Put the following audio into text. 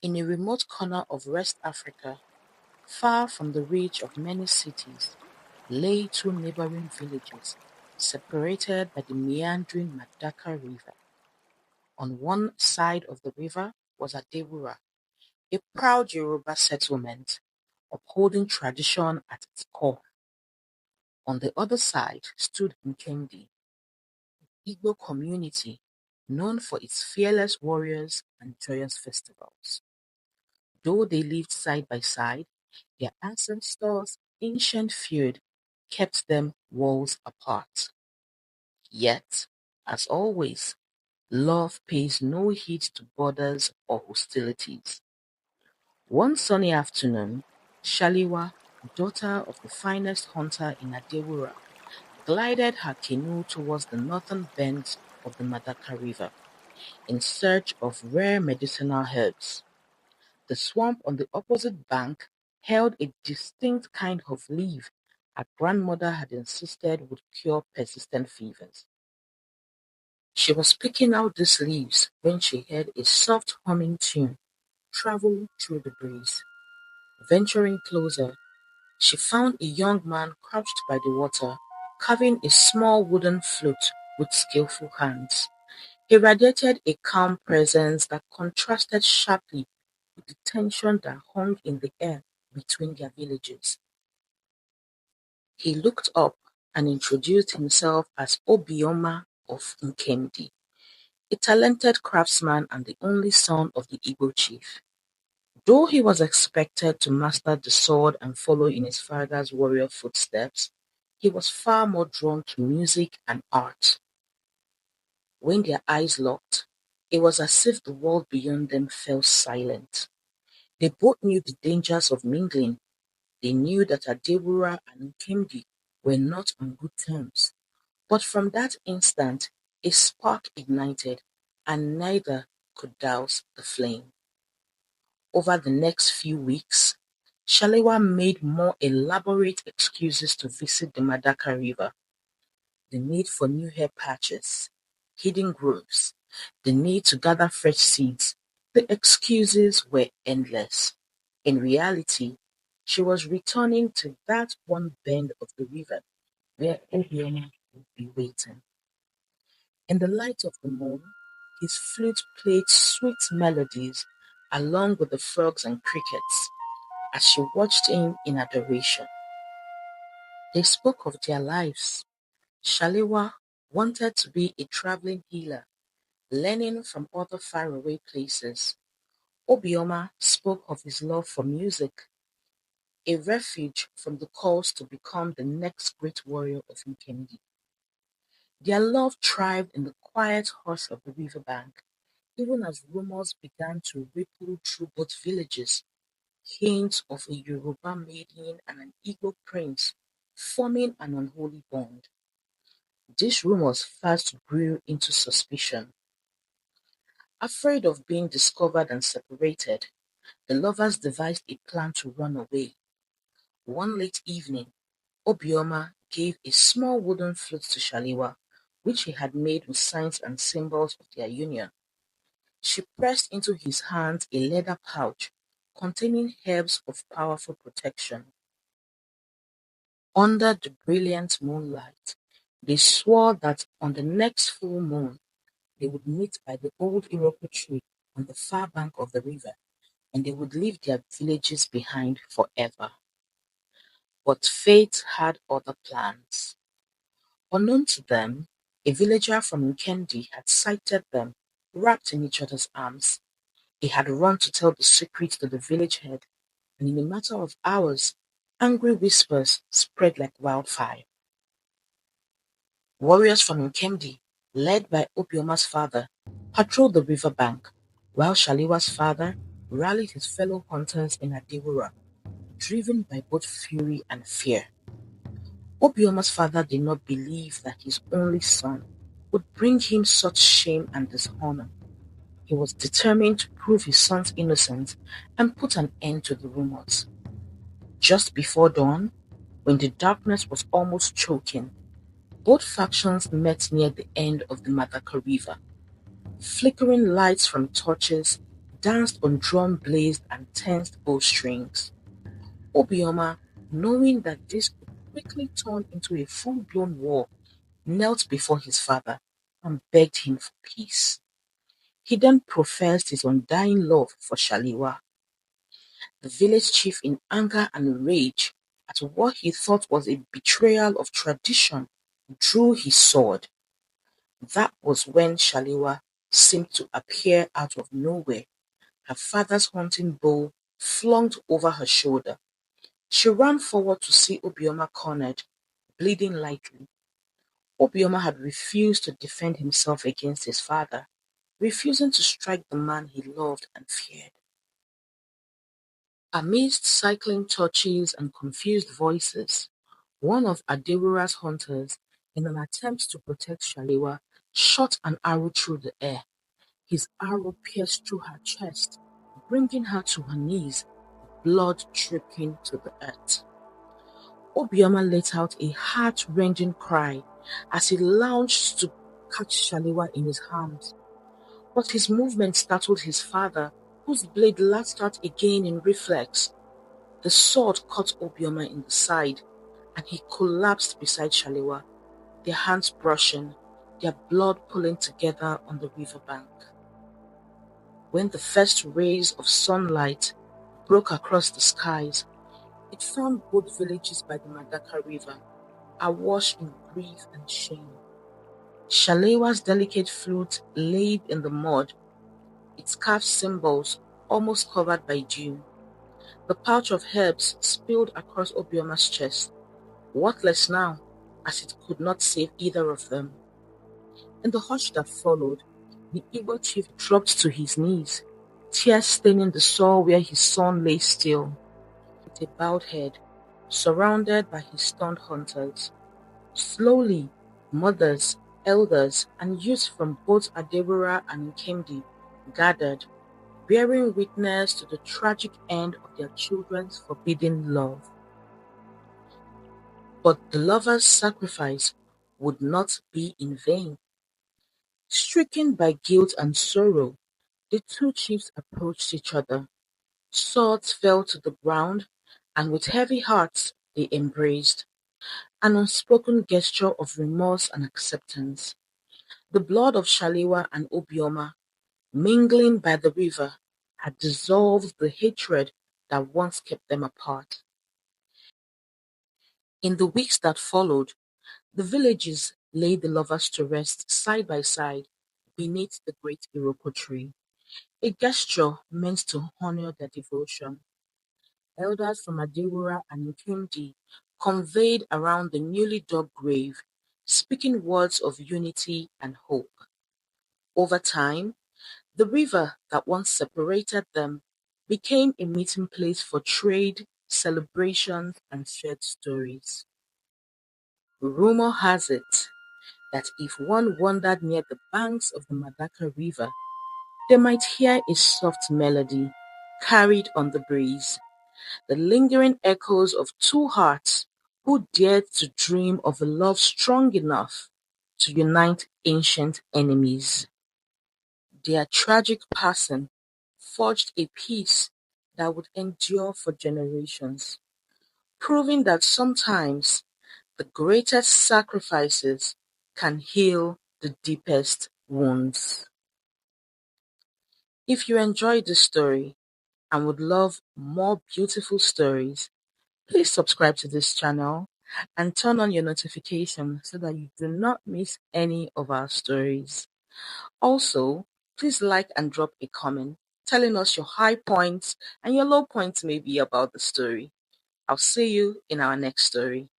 In a remote corner of West Africa, far from the reach of many cities, lay two neighboring villages, separated by the meandering Madaka River. On one side of the river was Adewura, a proud Yoruba settlement, upholding tradition at its core. On the other side stood Nkendi, Igbo community known for its fearless warriors and joyous festivals. Though they lived side by side, their ancestors' ancient feud kept them worlds apart. Yet, as always, love pays no heed to borders or hostilities. One sunny afternoon, Shaliwa, daughter of the finest hunter in Adewura, glided her canoe towards the northern bend of the Madaka River in search of rare medicinal herbs. The swamp on the opposite bank held a distinct kind of leaf her grandmother had insisted would cure persistent fevers. She was picking out these leaves when she heard a soft humming tune travel through the breeze. Venturing closer, she found a young man crouched by the water, carving a small wooden flute with skillful hands. He radiated a calm presence that contrasted sharply with the tension that hung in the air between their villages. He looked up and introduced himself as Obioma of Nkemdi, a talented craftsman and the only son of the Igbo chief. Though he was expected to master the sword and follow in his father's warrior footsteps, he was far more drawn to music and art. When their eyes locked, it was as if the world beyond them fell silent. They both knew the dangers of mingling. They knew that Adewura and Nkemdi were not on good terms. But from that instant, a spark ignited, and neither could douse the flame. Over the next few weeks, Shalewa made more elaborate excuses to visit the Madaka River. The need for new hair patches, hidden groves, the need to gather fresh seeds. The excuses were endless. In reality, she was returning to that one bend of the river where Obioma would be waiting. In the light of the moon, his flute played sweet melodies along with the frogs and crickets as she watched him in adoration. They spoke of their lives. Shalewa wanted to be a traveling healer, learning from other faraway places. Obioma spoke of his love for music, a refuge from the calls to become the next great warrior of Nkemdi. Their love thrived in the quiet hush of the riverbank, even as rumors began to ripple through both villages, hints of a Yoruba maiden and an Igbo prince forming an unholy bond. These rumors fast grew into suspicion. Afraid of being discovered and separated, the lovers devised a plan to run away. One late evening, Obioma gave a small wooden flute to Shaliwa, which he had made with signs and symbols of their union. She pressed into his hands a leather pouch containing herbs of powerful protection. Under the brilliant moonlight, they swore that on the next full moon they would meet by the old Iroko tree on the far bank of the river, and they would leave their villages behind forever. But fate had other plans. Unknown to them, a villager from Nkendi had sighted them, wrapped in each other's arms. He had run to tell the secret to the village head, and in a matter of hours, angry whispers spread like wildfire. Warriors from Nkemdi, led by Obioma's father, patrolled the riverbank, while Shaliwa's father rallied his fellow hunters in Adewura, driven by both fury and fear. Obioma's father did not believe that his only son would bring him such shame and dishonor. He was determined to prove his son's innocence and put an end to the rumors. Just before dawn, when the darkness was almost choking, both factions met near the end of the Madaka River. Flickering lights from torches danced on drum-blazed and tensed bowstrings. Obioma, knowing that this could quickly turn into a full-blown war, knelt before his father and begged him for peace. He then professed his undying love for Shaliwa. The village chief, in anger and rage at what he thought was a betrayal of tradition, drew his sword. That was when Shaliwa seemed to appear out of nowhere, her father's hunting bow flung over her shoulder. She ran forward to see Obioma cornered, bleeding lightly. Obioma had refused to defend himself against his father, refusing to strike the man he loved and feared. Amidst cycling torches and confused voices, one of Adewura's hunters, in an attempt to protect Shaliwa, shot an arrow through the air. His arrow pierced through her chest, bringing her to her knees, blood dripping to the earth. Obioma let out a heart-rending cry as he lunged to catch Shaliwa in his arms. But his movement startled his father, whose blade lashed out again in reflex. The sword caught Obioma in the side, and he collapsed beside Shaliwa, their hands brushing, their blood pooling together on the riverbank. When the first rays of sunlight broke across the skies, it found both villages by the Madaka River, awash in grief and shame. Shalewa's delicate flute laid in the mud, its carved symbols almost covered by dew. The pouch of herbs spilled across Obioma's chest, worthless now, as it could not save either of them. In the hush that followed, the Igbo chief dropped to his knees, tears staining the soil where his son lay still, with a bowed head, surrounded by his stunned hunters. Slowly, mothers, elders, and youths from both Adebora and Nkemdi gathered, bearing witness to the tragic end of their children's forbidden love. But the lovers' sacrifice would not be in vain. Stricken by guilt and sorrow, the two chiefs approached each other. Swords fell to the ground, and with heavy hearts they embraced, an unspoken gesture of remorse and acceptance. The blood of Shaliwa and Obioma, mingling by the river, had dissolved the hatred that once kept them apart. In the weeks that followed, the villages laid the lovers to rest side by side beneath the great Iroko tree, a gesture meant to honor their devotion. Elders from Adewura and Nkemdi conveyed around the newly dug grave, speaking words of unity and hope. Over time, the river that once separated them became a meeting place for trade, celebrations, and shared stories. Rumor has it that if one wandered near the banks of the Madaka River, they might hear a soft melody carried on the breeze, the lingering echoes of two hearts who dared to dream of a love strong enough to unite ancient enemies. Their tragic passing forged a peace that would endure for generations, proving that sometimes the greatest sacrifices can heal the deepest wounds. If you enjoyed this story and would love more beautiful stories, please subscribe to this channel and turn on your notifications so that you do not miss any of our stories. Also, please like and drop a comment telling us your high points and your low points maybe about the story. I'll see you in our next story.